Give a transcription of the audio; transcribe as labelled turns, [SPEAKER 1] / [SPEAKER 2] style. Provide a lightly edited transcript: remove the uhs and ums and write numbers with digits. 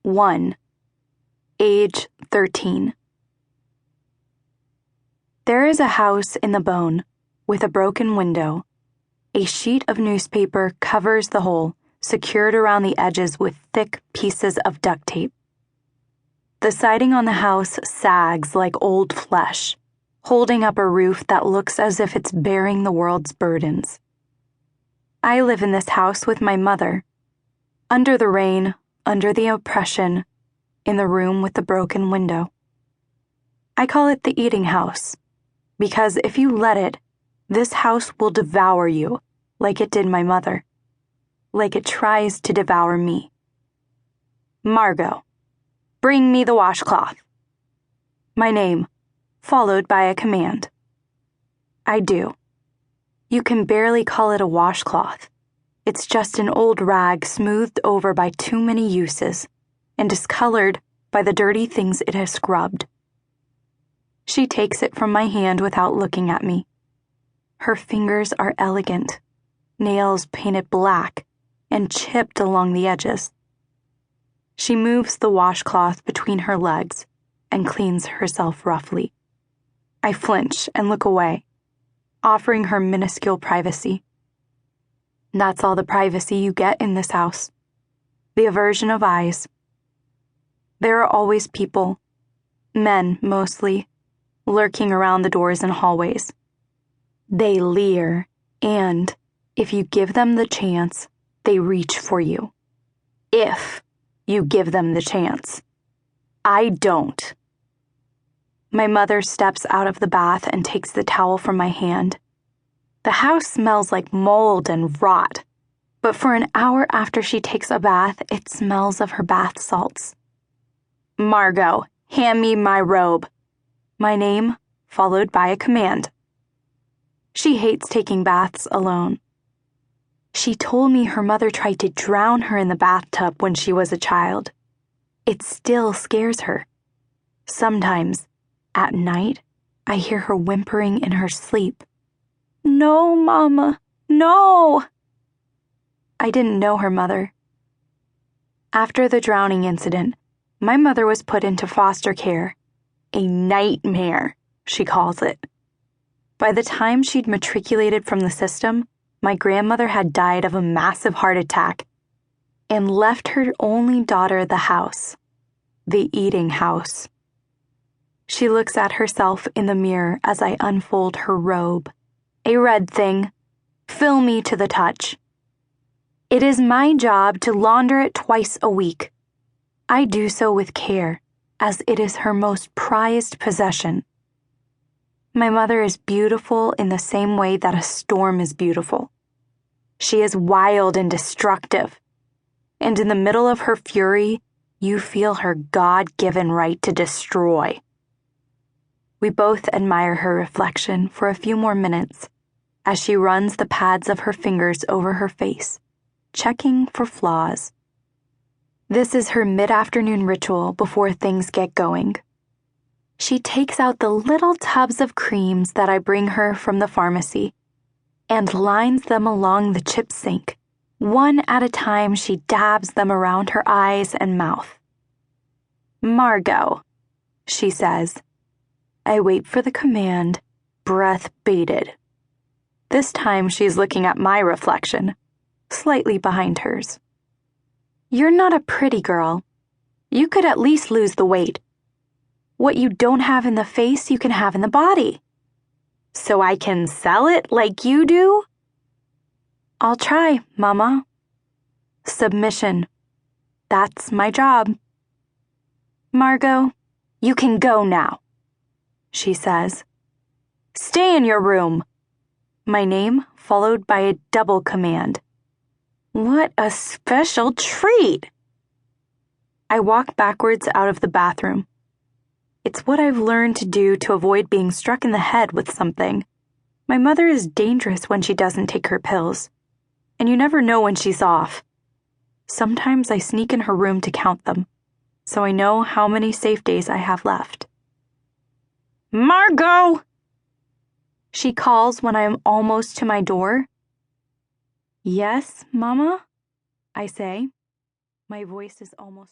[SPEAKER 1] 1. Age 13. There is a house in the bone, with a broken window. A sheet of newspaper covers the hole, secured around the edges with thick pieces of duct tape. The siding on the house sags like old flesh, holding up a roof that looks as if it's bearing the world's burdens. I live in this house with my mother, under the rain, under the oppression, in the room with the broken window. I call it the eating house, because if you let it, this house will devour you, like it did my mother, like it tries to devour me. Margo, bring me the washcloth. My name, followed by a command. I do. You can barely call it a washcloth. It's just an old rag smoothed over by too many uses and discolored by the dirty things it has scrubbed. She takes it from my hand without looking at me. Her fingers are elegant, nails painted black and chipped along the edges. She moves the washcloth between her legs and cleans herself roughly. I flinch and look away, offering her minuscule privacy. That's all the privacy you get in this house. The aversion of eyes. There are always people, men mostly, lurking around the doors and hallways. They leer, and, if you give them the chance, they reach for you. If you give them the chance. I don't. My mother steps out of the bath and takes the towel from my hand. The house smells like mold and rot, but for an hour after she takes a bath, it smells of her bath salts. Margo, hand me my robe. My name, followed by a command. She hates taking baths alone. She told me her mother tried to drown her in the bathtub when she was a child. It still scares her. Sometimes, at night, I hear her whimpering in her sleep. No, Mama, no! I didn't know her mother. After the drowning incident, my mother was put into foster care. A nightmare, she calls it. By the time she'd matriculated from the system, my grandmother had died of a massive heart attack and left her only daughter the house, the eating house. She looks at herself in the mirror as I unfold her robe. A red thing, filmy to the touch. It is my job to launder it twice a week. I do so with care, as it is her most prized possession. My mother is beautiful in the same way that a storm is beautiful. She is wild and destructive, and in the middle of her fury, you feel her God-given right to destroy. We both admire her reflection for a few more minutes as she runs the pads of her fingers over her face, checking for flaws. This is her mid-afternoon ritual before things get going. She takes out the little tubs of creams that I bring her from the pharmacy and lines them along the chip sink. One at a time, she dabs them around her eyes and mouth. Margo, she says. I wait for the command, breath bated. This time she's looking at my reflection, slightly behind hers. You're not a pretty girl. You could at least lose the weight. What you don't have in the face, you can have in the body. So I can sell it like you do? I'll try, Mama. Submission. That's my job. Margo, you can go now, she says. Stay in your room. My name, followed by a double command. What a special treat! I walk backwards out of the bathroom. It's what I've learned to do to avoid being struck in the head with something. My mother is dangerous when she doesn't take her pills, and you never know when she's off. Sometimes I sneak in her room to count them, so I know how many safe days I have left. Margo! She calls when I am almost to my door. Yes, Mama? I say. My voice is almost